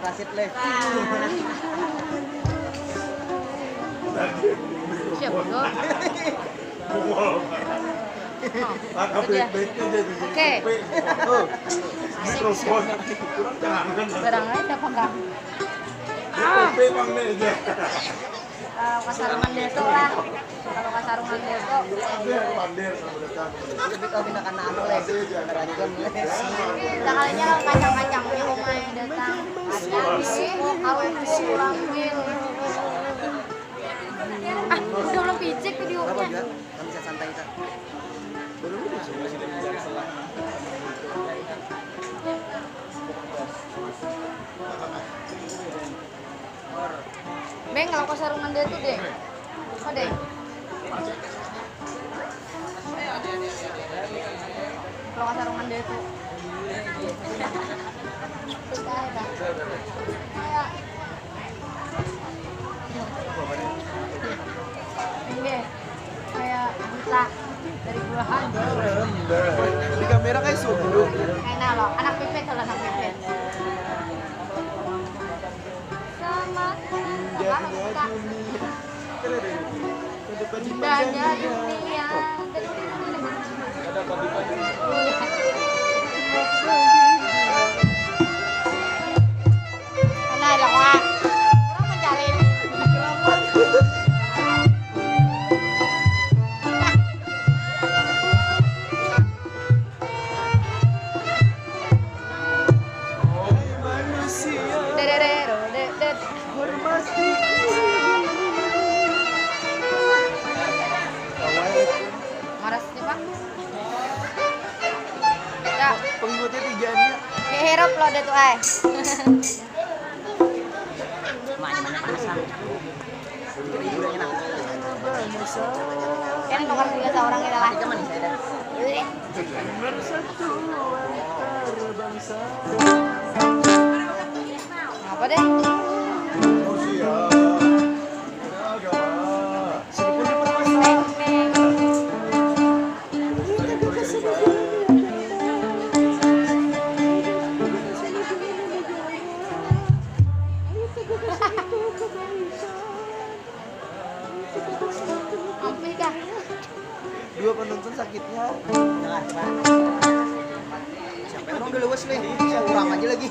Rasid leh. Siap bro. Oke. Mikrofon. Barangnya siapa enggak? Kalau kasarungan deto lah. Kalau kasarungan deto. Lebih kau pindah karena anu leh. Kerajuan leh. Sekalinya lo kacang-kacangnya omai datang. Ada sih, awet kurang mil. Udah belum pijik Berapa videonya. juga? Kan bisa santai kita. Beng, kalau kasarungan deto deh. Oh deh. Kalau kasarungan deto. Kayak ini kayak buta dari buahan. Di kamera kayak sunduk. Enak loh, anak pipet kalau anak pipet. Sama apa buta? Indahnya dunia. Nah, lah wah. Orang mencari. Dererero, der. Maras nih Pak. Ya, Pengikutnya tiganya. dihirup lo deh tuh eh. Mana panas. Hiburannya enak. Kan bakal juga seorang kita lah. Tiga manis saya. Apa deh? Mampu kah? Dua penonton sakitnya. Jangan, Pak. Siapa yang udah luas nih? Saya kurang aja lagi.